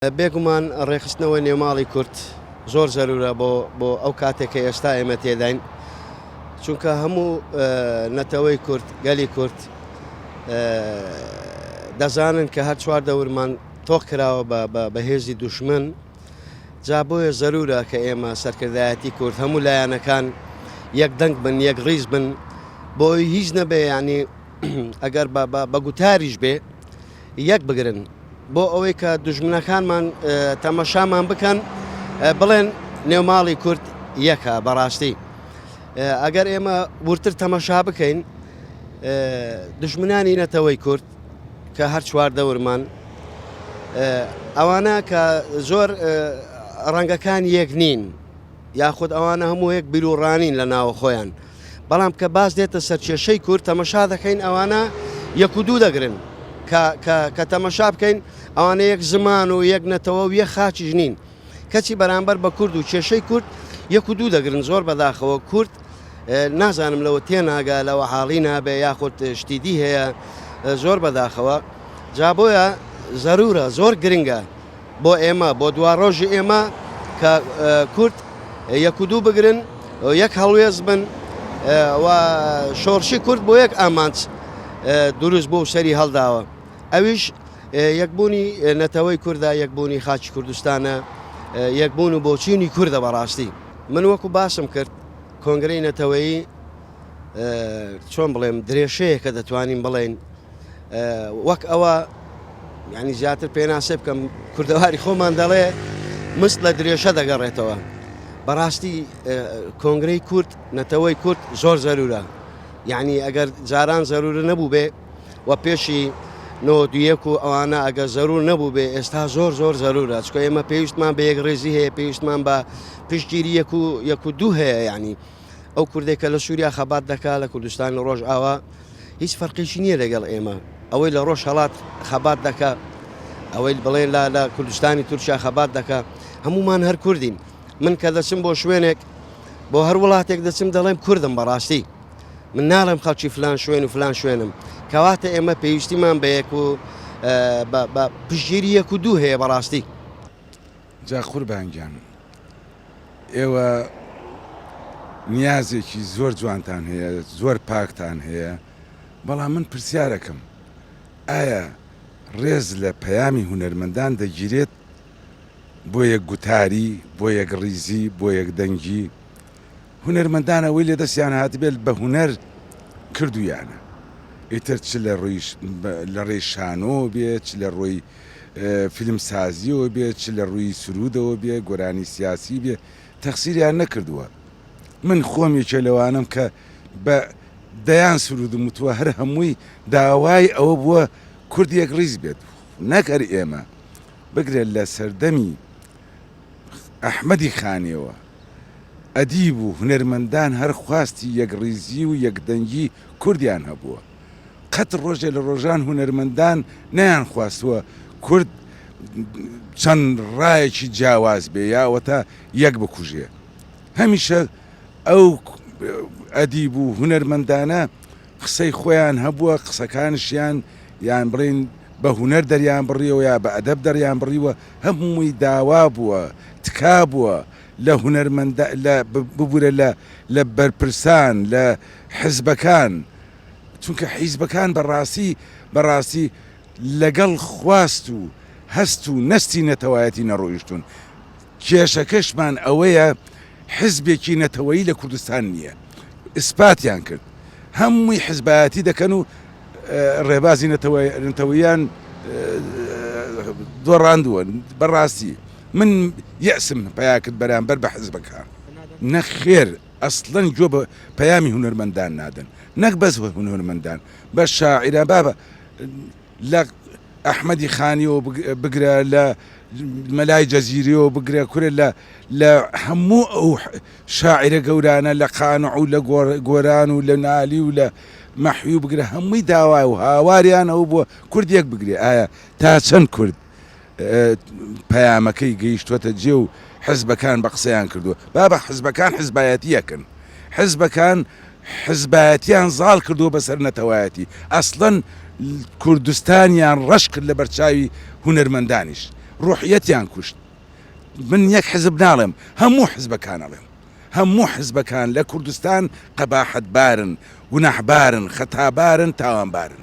بێگومان ڕێخستنەوەی نێوماڵی کورد زۆر زەرورە بۆ ئەو کاتێک کە ئێستا ئێمە تێداین، چونکە هەموو نەتەوەی کورد گەلی کورد دەزانن کە هەر چوار دەورمان تۆق کراوە بە هێزی دوشمن. جا بۆیە زەرورە کە ئێمە سەرکردایەتی کورد هەموو لایەنەکان یەک دەنگ بن، یەک ڕیز بن، بۆی هیچ نەبێ، ینی ئەگەر بە گوتاریش بێ یەک بگرن بۆ ئەوەی کە دوژمنەکانمان تەمەشامان بکەن، بڵێن نێوماڵی کورد یەکە. بەڕاستی ئەگەر ئێمە ورتر تەمەشا بکەین دوژمنانی نەتەوەی کورد کە هەر چوار دەورمان ئەوانە کە زۆر ڕەنگەکان یەک نین، یاخود ئەوانە هەموو یەک بیرروڕانین لە ناوە خۆیان، بەڵام کە باز دێتە سەرکێشەی کورد تەمەشا دەکەین ئەوانە یەک و دوو دەگرن کە تەمەشا بکەین ئەوانە یەک زمان و یەک نەتەوە و یەک خاچیش نین. کەچی بەرامبەر بە کورد و کێشەی کورد یەک و دوو دەگرن زۆر بەداخەوە. کورد نازانم لەوە تێناگا، لەوە حاڵی نابێ، یاخود شتیدی هەیە زۆر بەداخەوە. جا بۆیە زەرورە، زۆر گرنگە بۆ ئێمە، بۆ دوا ڕۆژی ئێمە کە کورد یەک و دوو بگرن، یەک هەڵوێز بن و شۆڕشی کورد بۆ یەک ئامانج دروست بۆ سەری هەڵداوە. ئەویش یەکبوونی نەتەوەی کووردا، یەکبوونی خاچی کوردستانە، یەکبوون و بۆچینی کووردە. بەڕاستی من وەکو باسم کرد کۆنگرەی نەتەوەیی چۆن بڵێم درێژەیە کە دەتوانین بڵێن وەک ئەوە، ینی زیاتر پێناسێ بکەم، کوردەواری خۆمان دەڵێ مست لە درێژە دەگەڕێتەوە. بەڕاستی کۆنگرەی کورد، نەتەوەی کورد زۆر زەرورە، یعنی ئەگەر جاران زەرورە نەبوو بێ و پێشی نۆ دویەک و ئەوانە ئەگەر زەرور نەبوو بێ، ئێستا زۆر زۆر زەرورە، چکە ئێمە پێویستمان بە یەک ڕێزی هەیە، پێویستمان بە پشتگیری یەک و دوو هەیە. ینی ئەو کوردێکە لە سووریا خەبات دەکا لە کوردستان لە ڕۆژ ئاوا هیچ فەرقیشی نییە لەگەڵ ئێمە. ئەوەی لە ڕۆژ هەڵات خەبات دەکا، ئەوەی بڵێن لە کوردستانی تورکیا خەبات دەکا، هەمومان هەر کوردین. من کە دەچم بۆ شوێنێک، بۆ هەر وڵاتێک دەچم دەڵێم کوردم. بەڕاستی من ناڵێم خەڵکی فلان شوێن و فلان شوێنم، کەواتە ئێمە پێویستیمان بە یەک و بە پشتگیری یەک و دوو هەیە. بەڕاستی جا قوربانگیان، ئێوە نیازێکی زۆر جوانتان هەیە، زۆر پاکتان هەیە، بەڵام من پرسیارەکەم، ئایا ڕێز لە پەیامی هونەرمەندان دەگیرێت بۆ یەک گوتاری، بۆ یەک ڕیزی، بۆ یەک دەنگی؟ هونەرمەندان ئەوەی لێ دەستیان هاتبێت بە هونەر کردویانە، ئیتر چ لە ڕێی شانۆ بێت، چ لە ڕۆی فیلمسازیەوە بێت، چ لە ڕووی سرودەوە بێت، گۆرانی سیاسی بێت، تەخسیریان نەکردووە. من خۆمیێکە لەوانم کە بە دەیان سرودم وتووە هەر هەمووی داوای ئەوە بووە کورد یەک ڕیز بێت، نەکەر ئێمە بگرێت لە سەردەمی ئەحمەدی خانیەوە ئەدیب و هونەرمەندان هەر خواستی یەک ڕیزی و یەک دەنگی کوردیان هەبووە. قەت ڕۆژێ لە ڕۆژان هونەرمەندان نەیان خواستووە کورد چەند ڕایەکی جیاواز بێ یاوەتە یەک بکوژێ. هەمیشە ئەو ئەدیب و هونەرمەندانە قسەی خۆیان هەبووە، قسەکانشیان یان بڕین بە هونەر دەریان بڕیەوە یا بە ئەدەب دەریان بڕیوە، هەمووی داوا بووە، تکا بووە لە هونەرمەندە ببورە لە بەرپرسان، لە حیزبەکان، چونکە حیزبەکان بەڕاستی لەگەڵ خواست و هەست و نەستی نەتەوایەتی نەڕۆیشتون. کێشەکەشمان ئەوەیە حیزبێکی نەتەوەیی لە کوردستان نییە، ئیسپاتیان کرد، هەمووی حیزبایەتی دەکەن و ڕێبازی نەتەوەییان دۆڕاندووە. بەڕاستی من یەسم پیا کرد بەرامبەر بە حیزبەکان. نەخێر ئەسڵەن گوێ بە پەیامی هونەرمەندان نادەن، نەک بەس هونەرمەندان، بە شاعیرە بابە لە ئەحمەدی خانیەوە بگرە، لە مەلای جەزیرەوە بگرە، کورە لە هەموو ئەو شاعیرە گەورانە، لە قانع و لە گۆران و لە نالی و لە مەحوی و بگرە، هەمووی داوای و هاواریان ئەو بووە کورد یەک بگرێ. ئایا تا چەند کورد پەیامەکەی گەیشتوەتە جێ و حیزبەکان بە قسەیان کردووە؟ بابە حیزبەکان حیزبایەتیەکەن، حیزبەکان حیزبایەتیان زاڵ کردووە بەسەر نەتەوایەتی. ئەسڵەن کوردستانیان ڕەش کرد لە بەرچاوی هونەرمەندانیش. ڕوحیەتیان کوشت من یەک حزب ناڵێم هەموو حزبەکان ئەڵێم هەموو حزبەکان لە کوردستان قەباحەتبارن گوناحبارن خەتابارن تاوانبارن